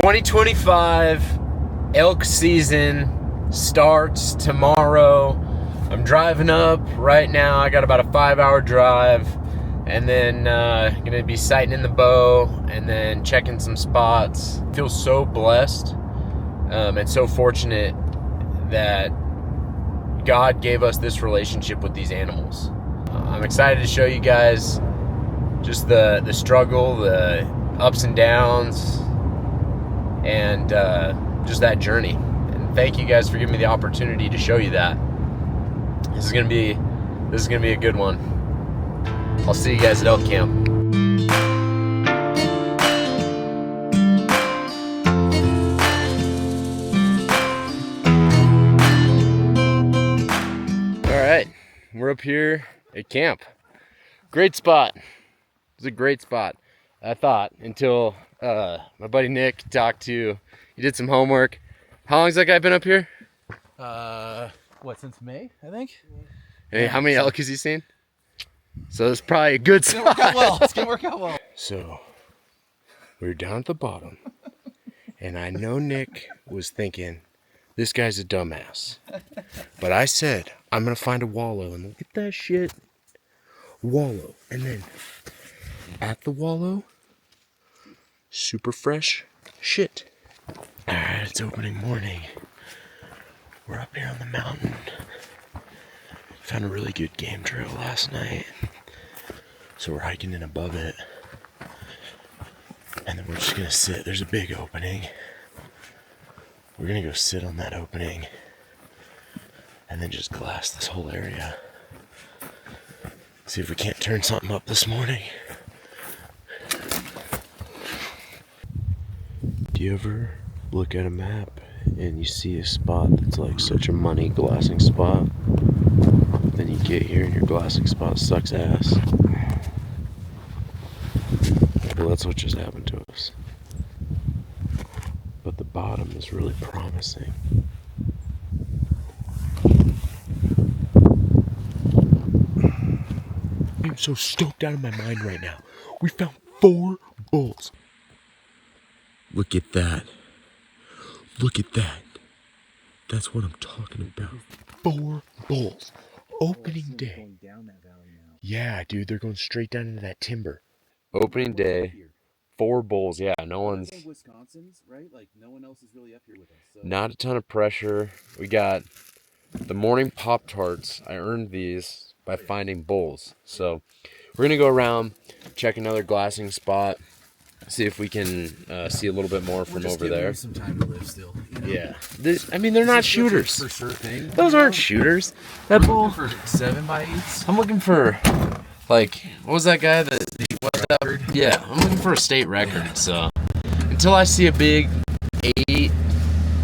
2025 elk season starts tomorrow. I'm driving up right now. I got about a 5-hour drive, and then gonna be sighting in the bow and then checking some spots. Feel so blessed and so fortunate that God gave us this relationship with these animals. I'm excited to show you guys just the struggle, the ups and downs, and just that journey. And thank you guys for giving me the opportunity to show you that. This is gonna be a good one. I'll see you guys at elk camp. All right, we're up here at camp. Great spot. It's a great spot, I thought, until my buddy Nick he did some homework. How long has that guy been up here? Since May, I think. Hey, how many elk has he seen? So it's probably a good spot. It's gonna work out well. So we're down at the bottom, and I know Nick was thinking, this guy's a dumbass. But I said, I'm gonna find a wallow, and look at that shit. Wallow. And then at the wallow, super fresh shit. Alright, it's opening morning. We're up here on the mountain. Found a really good game trail last night. So we're hiking in above it. And then we're just gonna sit. There's a big opening. We're gonna go sit on that opening and then just glass this whole area. See if we can't turn something up this morning. Do you ever look at a map and you see a spot that's like such a money glassing spot, but then you get here and your glassing spot sucks ass? Well, that's what just happened to us. But the bottom is really promising. I'm so stoked out of my mind right now. We found 4 bulls. Look at that. Look at that. That's what I'm talking about. 4 bulls. Opening day. Going down that valley now. Yeah, dude, they're going straight down into that timber. Opening day. 4 bulls. Yeah, no one's. Wisconsin's, right? Like no one else is really up here with us. So. Not a ton of pressure. We got the morning Pop-Tarts. I earned these by finding bulls. So we're gonna go around, check another glassing spot, see if we can see a little bit more from over there. Some time to live still. You know? Yeah, they're not shooters. For sure thing. Those aren't shooters. That bull for 7x8s. I'm looking for, like, what was that guy that? Record? Yeah, I'm looking for a state record. Yeah. So until I see a big 8,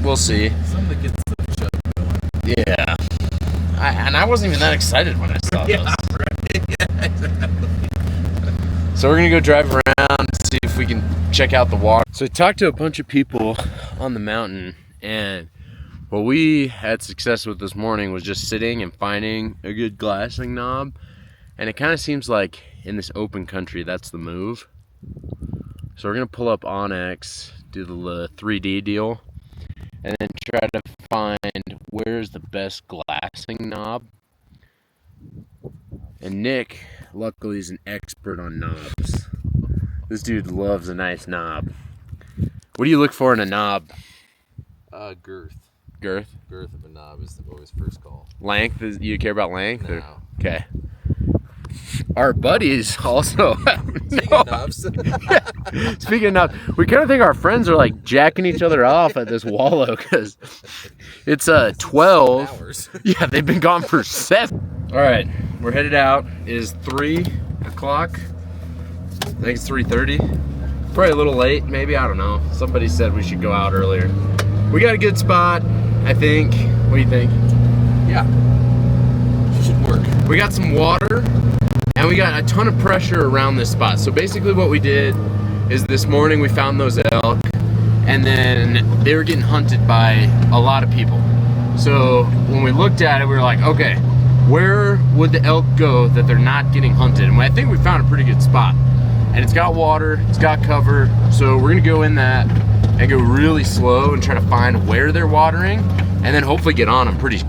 we'll see. Something that gets the chug going. Yeah, I wasn't even that excited when I saw those. Right. Yeah, exactly. So we're gonna go drive around and see if we can check out the water. So I talked to a bunch of people on the mountain, and what we had success with this morning was just sitting and finding a good glassing knob. And it kind of seems like in this open country, that's the move. So we're gonna pull up Onyx, do the 3D deal, and then try to find where's the best glassing knob. And Nick, luckily, is an expert on knobs. This dude loves a nice knob. What do you look for in a knob? Girth. Girth? Girth of a knob is always first call. Length? You care about length? No. Okay. Our buddies also. Speaking of knobs. Yeah. Speaking of knobs, we kind of think our friends are like jacking each other off at this wallow because it's 12 hours. Yeah, they've been gone for 7. All right, we're headed out. It is 3 o'clock. I think it's 3:30. Probably a little late, maybe. I don't know. Somebody said we should go out earlier. We got a good spot, I think. What do you think? Yeah. Should work. We got some water. And we got a ton of pressure around this spot. So basically what we did is this morning we found those elk, and then they were getting hunted by a lot of people. So when we looked at it, we were like, okay, where would the elk go that they're not getting hunted? And I think we found a pretty good spot. And it's got water, it's got cover, so we're gonna go in that. and go really slow and try to find where they're watering, and then hopefully get on them pretty.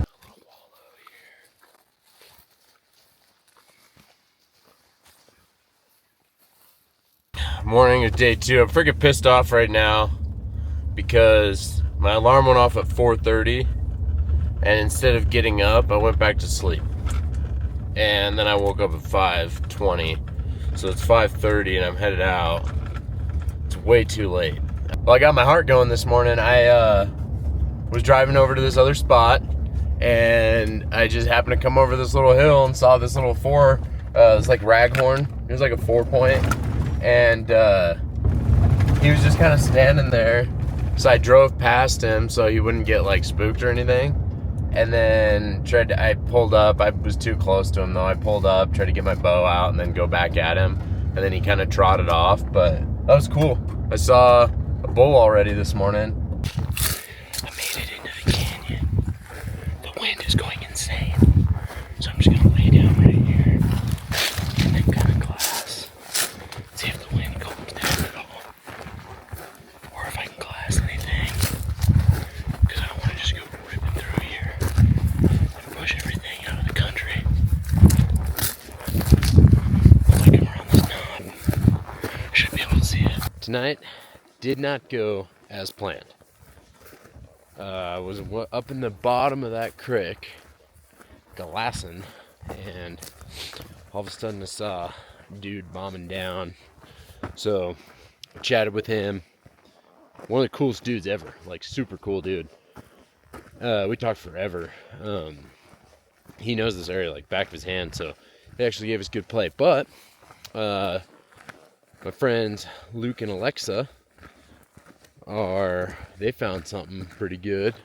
Morning of day 2. I'm freaking pissed off right now because my alarm went off at 4:30, and instead of getting up, I went back to sleep. And then I woke up at 5:20, so it's 5:30 and I'm headed out. It's way too late. Well, I got my heart going this morning. I was driving over to this other spot, and I just happened to come over this little hill and saw this little it's like raghorn. It was like a 4-point, and he was just kind of standing there. So I drove past him so he wouldn't get like spooked or anything. And then I pulled up. I was too close to him though. I pulled up, tried to get my bow out and then go back at him. And then he kind of trotted off, but that was cool. I saw a bull already this morning. I made it into the canyon. The wind is going insane. So I'm just gonna lay down right here and then cut a glass. See if the wind calms down at all. Or if I can glass anything. Because I don't want to just go ripping through here and push everything out of the country. If I come around this knob, I should be able to see it. Tonight did not go as planned. I was up in the bottom of that creek, glassing, and all of a sudden I saw a dude bombing down. So I chatted with him. One of the coolest dudes ever, like super cool dude. We talked forever. He knows this area like back of his hand, so he actually gave us good play. But my friends Luke and Alexa they found something pretty good.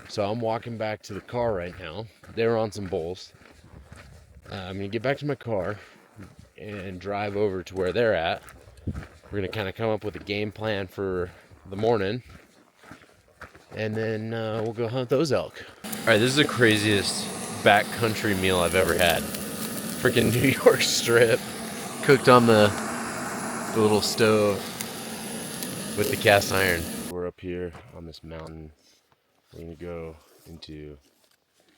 So I'm walking back to the car right now. They were on some bulls. I'm gonna get back to my car and drive over to where they're at. We're gonna kind of come up with a game plan for the morning, and then we'll go hunt those elk. All right, this is the craziest backcountry meal I've ever had. Freaking New York strip, cooked on the little stove with the cast iron. We're up here on this mountain. We're gonna go into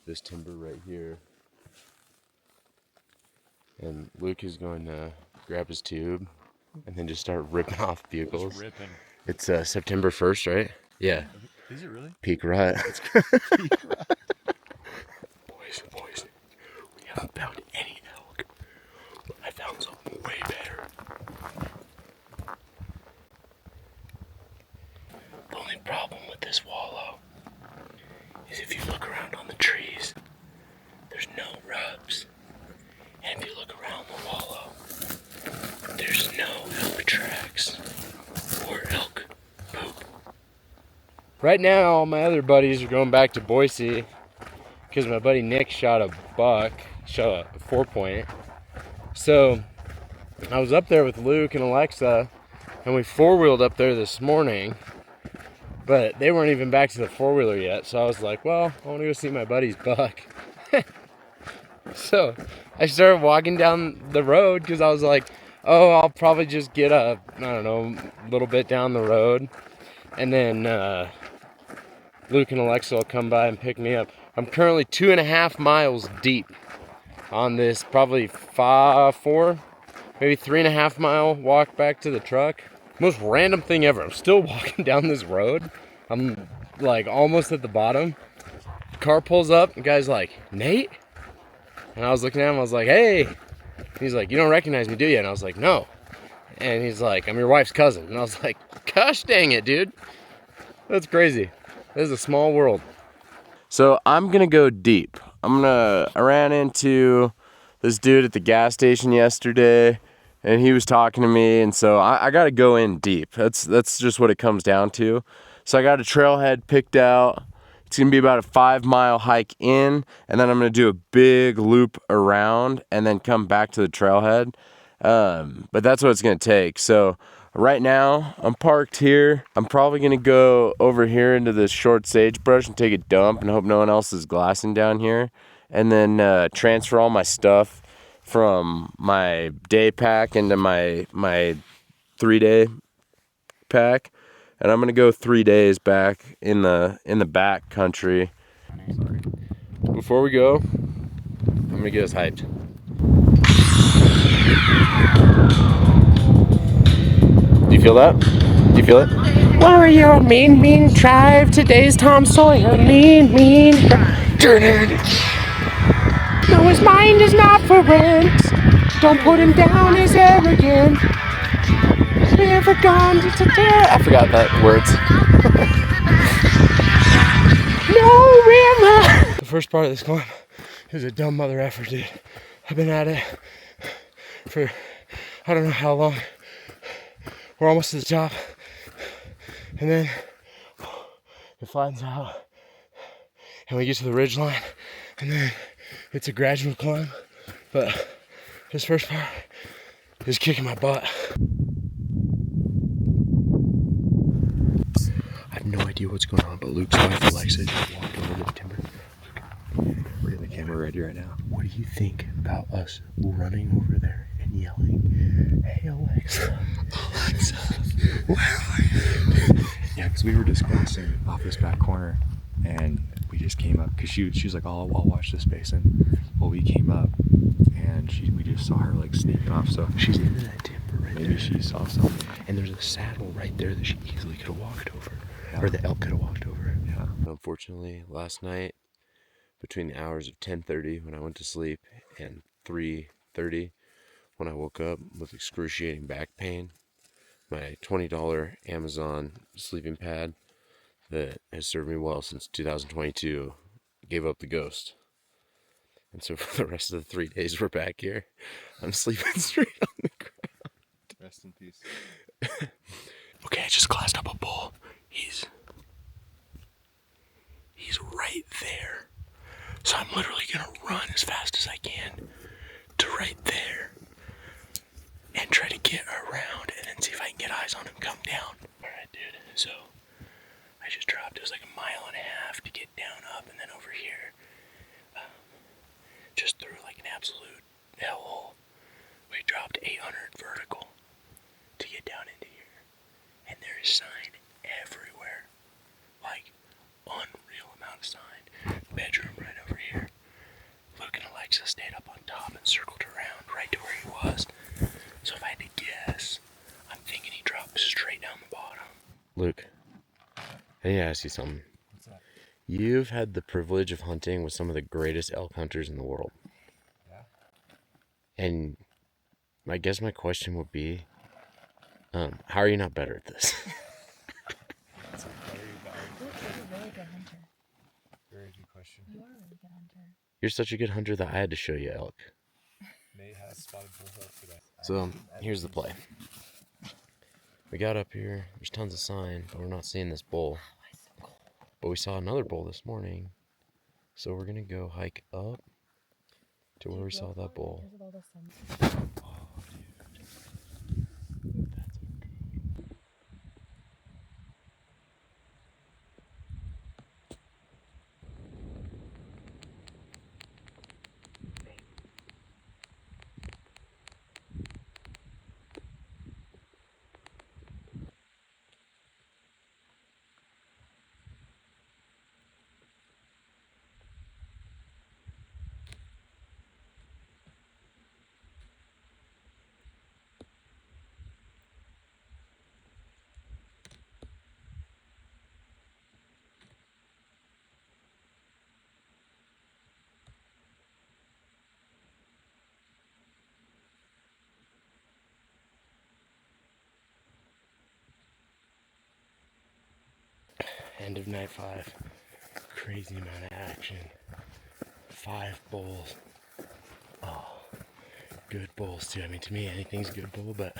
this timber right here, and Luke is going to grab his tube and then just start ripping off bugles. Just ripping. It's September 1st, right? Yeah. Is it really? Peak rut. Peak rut. Boys, we haven't found any elk. I found something way better. The only problem with this wallow is if you look around on the trees, there's no rubs. And if you look around the wallow, there's no elk tracks or elk poop. Right now, all my other buddies are going back to Boise because my buddy Nick shot a 4-point. So I was up there with Luke and Alexa, and we 4-wheeled up there this morning, but they weren't even back to the 4-wheeler yet. So I was like, well, I want to go see my buddy's buck. So I started walking down the road because I was like, oh, I'll probably just get a little bit down the road, and then Luke and Alexa will come by and pick me up. I'm currently 2.5 miles deep on this probably 4, maybe 3.5 mile walk back to the truck. Most random thing ever. I'm still walking down this road. I'm like almost at the bottom. The car pulls up, the guy's like, Nate? And I was looking at him, I was like, hey. He's like, you don't recognize me, do you? And I was like, no. And he's like, I'm your wife's cousin. And I was like, gosh dang it, dude. That's crazy. This is a small world. So I'm gonna go deep. I ran into this dude at the gas station yesterday, and he was talking to me, and so I gotta go in deep. That's just what it comes down to. So I got a trailhead picked out. It's gonna be about a 5-mile hike in, and then I'm gonna do a big loop around and then come back to the trailhead. But that's what it's gonna take. So right now I'm parked here. I'm probably gonna go over here into this short sagebrush and take a dump and hope no one else is glassing down here, and then transfer all my stuff from my day pack into my 3-day pack, and I'm gonna go 3 days back in the back country. Sorry. Before we go, I'm gonna get us hyped. Do you feel that? Do you feel it? Warrior, mean drive. Today's Tom Sawyer, mean drive. No, his mind is not for rent. Don't put him down as arrogant. Never gone to today. I forgot that words. No river. The first part of this climb is a dumb mother effort, dude. I've been at it for I don't know how long. We're almost to the top, and then it flattens out, and we get to the ridge line, and then it's a gradual climb. But this first part is kicking my butt. I have no idea what's going on, but Luke's wife Alexa just walked over the timber. We're getting the camera ready right now. What do you think about us running over there and yelling, "Hey Alexa, Alexa, where are you?" Yeah, because we were just glancing off this back corner, and we just came up because she was like, "Oh, I'll watch this basin." Well, we came up, and we just saw her like sneaking off. So She's into that timber right there. maybe she saw something. And there's a saddle right there that she easily could have walked over, Yeah. or the elk could have walked over. Yeah. Unfortunately, last night, between the hours of 10:30 when I went to sleep and 3:30 when I woke up with excruciating back pain, my $20 Amazon sleeping pad that has served me well since 2022 gave up the ghost. And so for the rest of the 3 days we're back here, I'm sleeping straight on the ground. Rest in peace. Okay, I just classed up a bull. He's right there. So I'm literally gonna run as fast as I can to right there and try to get around and then see if I can get eyes on him come down. Alright, dude. So I just dropped. It was like 1.5 miles to get down, up, and then over here. Just through like an absolute hellhole. We dropped 800 vertical to get down into here. And there is sign everywhere. Like, unreal amount of sign. Bedroom right over here. Luke and Alexa stayed up on top and circled around right to where he was. So if I had to guess, I'm thinking he dropped straight down the bottom. Luke, I need to ask you something. What's that? You've had the privilege of hunting with some of the greatest elk hunters in the world. Yeah. And I guess my question would be, how are you not better at this? That's a very You're a really good hunter. very good question. You are a really good hunter. You're such a good hunter that I had to show you elk. May has spotted bullhead today. So here's the play. We got up here, there's tons of sign, but we're not seeing this bull. But we saw another bull this morning. So we're gonna go hike up to where we saw that bull. End of night 5. Crazy amount of action. 5 bulls. Oh, good bulls too. I mean, to me, anything's a good bull, but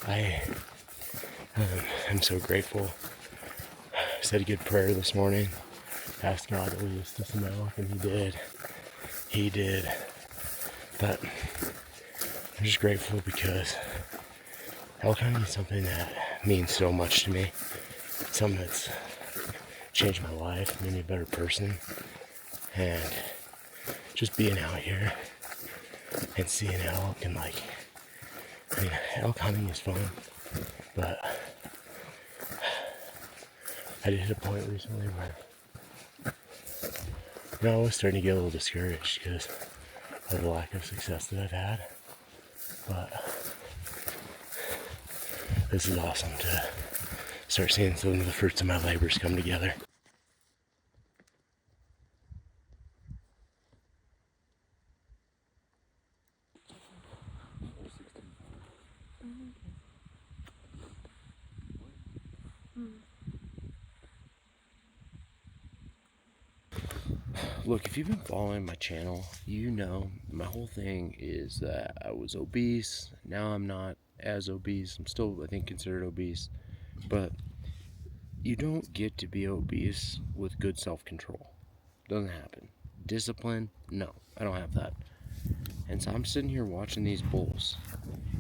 I'm so grateful. I said a good prayer this morning. Asked God to lead us to some elk, and He did. He did. But I'm just grateful because elk hunting is something that means so much to me. Something that's changed my life, made me a better person, and just being out here and seeing elk and like, I mean, elk hunting is fun, but I did hit a point recently where I was starting to get a little discouraged because of the lack of success that I've had. But this is awesome to start seeing some of the fruits of my labors come together. Look, if you've been following my channel, you know my whole thing is that I was obese. Now I'm not as obese. I'm still, I think, considered obese. But you don't get to be obese with good self-control. Doesn't happen. Discipline? No, I don't have that. And so I'm sitting here watching these bulls.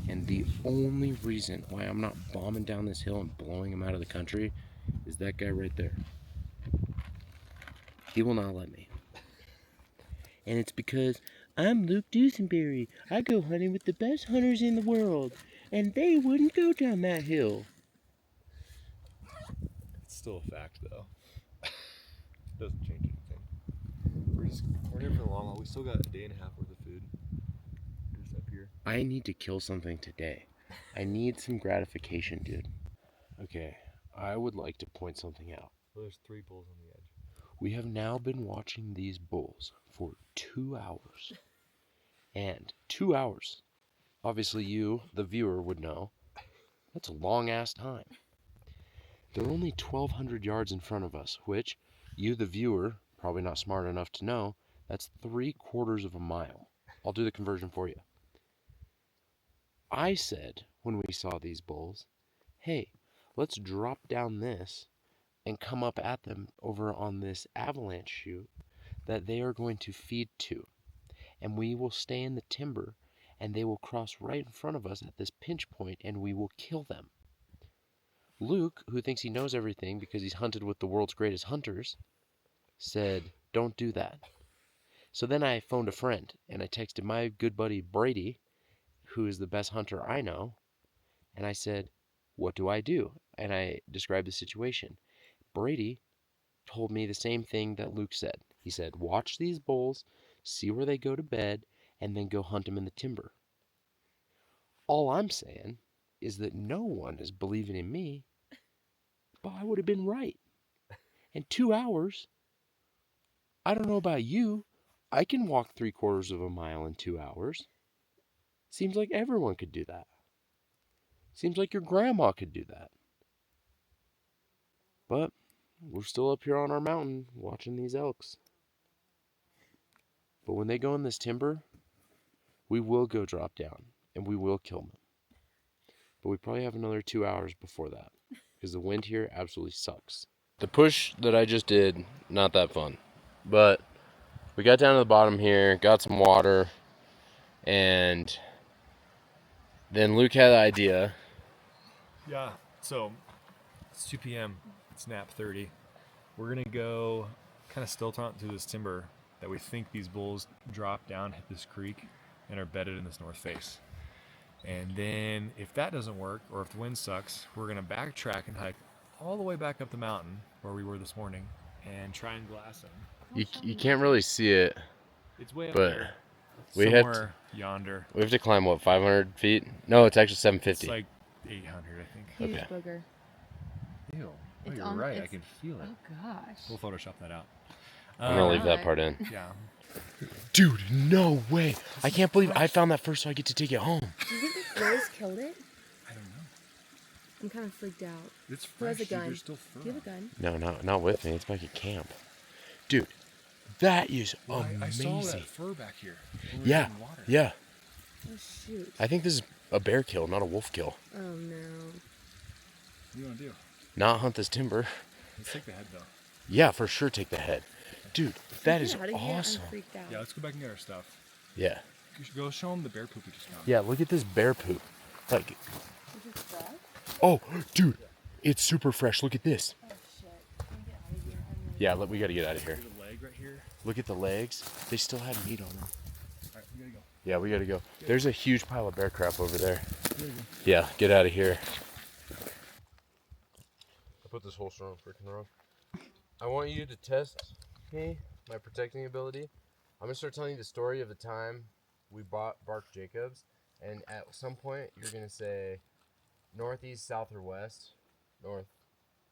And the only reason why I'm not bombing down this hill and blowing him out of the country is that guy right there. He will not let me. And it's because I'm Luke Dusenberry. I go hunting with the best hunters in the world, and they wouldn't go down that hill. It's still a fact, though. Doesn't change anything. We're here for the long haul. We still got a day and a half worth of food. Just up here. I need to kill something today. I need some gratification, dude. Okay, I would like to point something out. Well, there's 3 bulls on the edge. We have now been watching these bulls for 2 hours. And 2 hours, obviously you, the viewer, would know, that's a long ass time. They're only 1,200 yards in front of us, which you, the viewer, probably not smart enough to know, that's 3/4 of a mile. I'll do the conversion for you. I said, when we saw these bulls, hey, let's drop down this and come up at them over on this avalanche chute that they are going to feed to. And we will stay in the timber, and they will cross right in front of us at this pinch point, and we will kill them. Luke, who thinks he knows everything because he's hunted with the world's greatest hunters, said, don't do that. So then I phoned a friend, and I texted my good buddy Brady, who is the best hunter I know, and I said, what do I do? And I described the situation. Brady told me the same thing that Luke said. He said, watch these bulls, see where they go to bed, and then go hunt them in the timber. All I'm saying is that no one is believing in me, but I would have been right. In 2 hours, I don't know about you, I can walk 3/4 of a mile in 2 hours. Seems like everyone could do that. Seems like your grandma could do that. But we're still up here on our mountain watching these elks. But when they go in this timber, we will go drop down and we will kill them. But we probably have another 2 hours before that because the wind here absolutely sucks. The push that I just did, not that fun. But we got down to the bottom here, got some water, and then Luke had the idea. Yeah, so it's 2 p.m. It's nap 30. We're going to go kind of stilt hunt through this timber that we think these bulls drop down, hit this creek, and are bedded in this north face. And then if that doesn't work, or if the wind sucks, we're going to backtrack and hike all the way back up the mountain where we were this morning and try and glass them. You can't really see it. It's way up But there. we Somewhere yonder. We have to climb, what, 500 feet? No, it's actually 750. It's like 800, I think. Huge Okay. booger. Ew. Oh, It's you're on- right. I it's- can feel it. Oh gosh. We'll Photoshop that out. I'm going to leave that part in. Yeah. Dude, no way. I can't believe I found that first, so I get to take it home. Do you think the crows killed it? I don't know. I'm kind of freaked out. It's Who has fresh. a gun? There's still fur Do you have a on it. gun? No, not with me. It's back at camp. Dude, that is Well, amazing. I saw that fur back here. when we were Yeah, getting water. yeah. Oh shoot. I think this is a bear kill, not a wolf kill. Oh no. What do you want to do? Not hunt this timber. Let's take the head, though. Yeah, for sure take the head. Dude, that Get is outta here, awesome. I'm freaked out. Yeah, let's go back and get our stuff. Yeah. You should go show them the bear poop we just found. Yeah, look at this bear poop. Like, Is it fresh? oh, dude, it's super fresh. Look at this. Oh shit. Can we get out of here? I'm like, Yeah, we got to get out of here. There's a leg right here. Look at the legs. They still have meat on them. All right, we gotta go. Yeah, we got to go. There's a huge pile of bear crap over there. Yeah, get out of here. I put this holster on freaking wrong. I want you to test me, my protecting ability. I'm gonna start telling you the story of the time we bought Bark Jacobs, and at some point you're gonna say northeast, south, or west. North,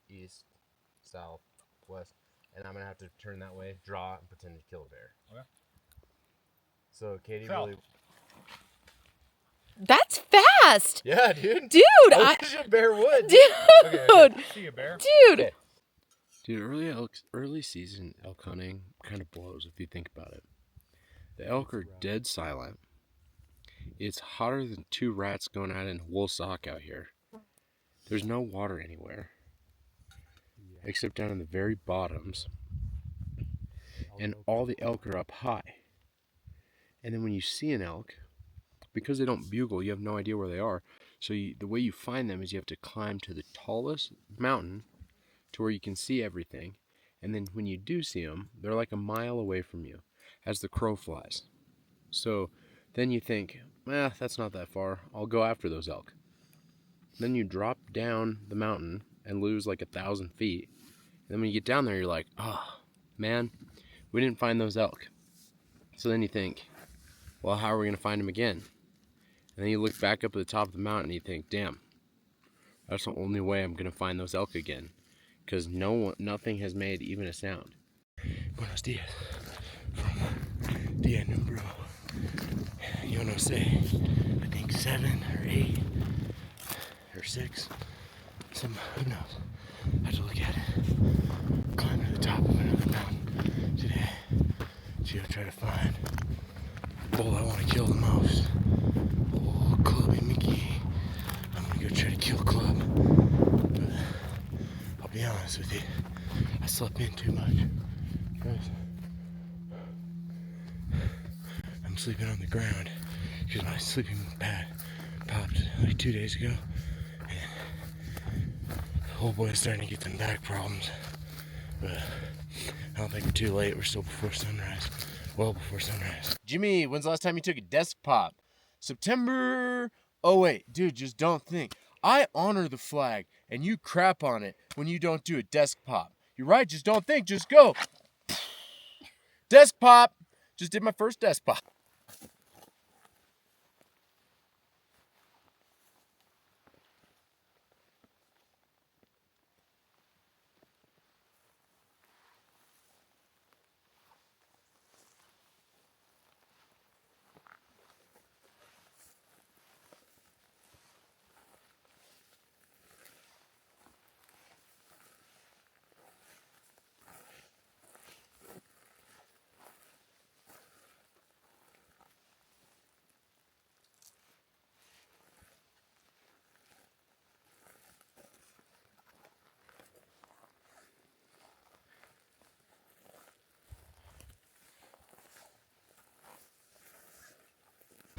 east, south, west, and I'm gonna have to turn that way, draw, and pretend to kill a bear. Okay. So Katie Fell. really. That's fast, Yeah, dude. dude. I wish a bear would. Dude, Okay. See you, bear. dude. Okay. Dude, early season elk hunting kind of blows if you think about it. The elk are dead silent. It's hotter than two rats going out in a wool sock out here. There's no water anywhere, except down in the very bottoms. And all the elk are up high. And then when you see an elk, because they don't bugle, you have no idea where they are. So the way you find them is you have to climb to the tallest mountain to where you can see everything. And then when you do see them, they're like a mile away from you as the crow flies. So then you think, that's not that far. I'll go after those elk. Then you drop down the mountain and lose like 1,000 feet. And then when you get down there, you're like, oh, man, we didn't find those elk. So then you think, well, how are we going to find them again? And then you look back up at the top of the mountain and you think, damn, that's the only way I'm going to find those elk again. Because nothing has made even a sound. Buenos dias from Dia Número, yo no sé, I think 7 or 8 or 6. Who knows? I have to look at it. Climb to the top of another mountain today to go try to find the bull I want to kill the most. Old Clubby Mickey. I'm going to go try to kill Club. But I'll be honest with you, I slept in too much. I'm sleeping on the ground because my sleeping pad popped like 2 days ago. Old boy's starting to get them back problems, but I don't think we're too late. We're still before sunrise, well before sunrise. Jimmy, when's the last time you took a desk pop? September. Oh wait, dude, just don't think. I honor the flag, and you crap on it when you don't do a desk pop. You're right, just don't think, just go. Desk pop. Just did my first desk pop.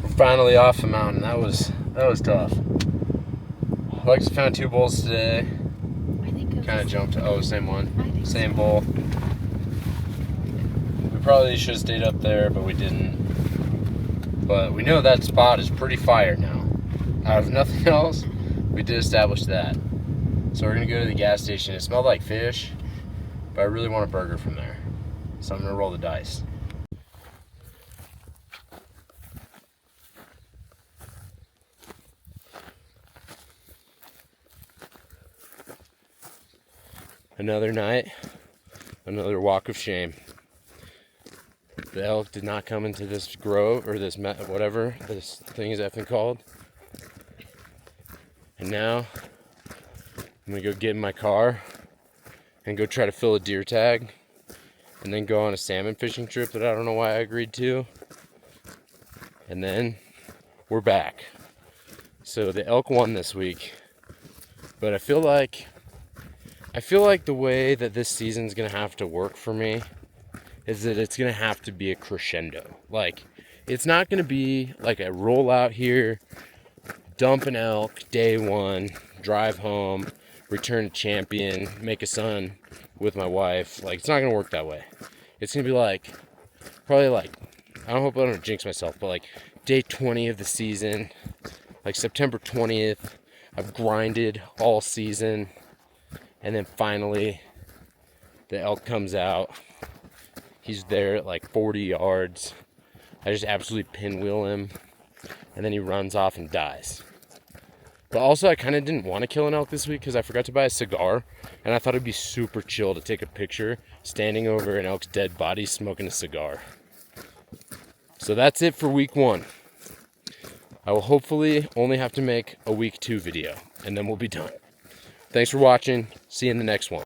We're finally off the mountain. That was tough. Alexis found 2 bulls today. I think Kind of jumped. Oh, same one. I think Same so. bull. We probably should have stayed up there, but we didn't. But we know that spot is pretty fire now. Out of nothing else, we did establish that. So we're gonna go to the gas station. It smelled like fish, but I really want a burger from there. So I'm gonna roll the dice. Another night, another walk of shame. The elk did not come into this grove, or this whatever this thing is effing called. And now, I'm gonna go get in my car and go try to fill a deer tag, and then go on a salmon fishing trip that I don't know why I agreed to. And then, we're back. So the elk won this week, but I feel like the way that this season's gonna have to work for me is that it's gonna have to be a crescendo. Like, it's not gonna be like a roll out here, dump an elk, day 1, drive home, return a champion, make a son with my wife. Like, it's not gonna work that way. It's gonna be like, probably like, I hope I don't jinx myself, but like day 20 of the season, like September 20th, I've grinded all season. And then finally, the elk comes out. He's there at like 40 yards. I just absolutely pinwheel him, and then he runs off and dies. But also, I kind of didn't want to kill an elk this week because I forgot to buy a cigar, and I thought it'd be super chill to take a picture standing over an elk's dead body smoking a cigar. So that's it for week 1. I will hopefully only have to make a week 2 video, and then we'll be done. Thanks for watching. See you in the next one.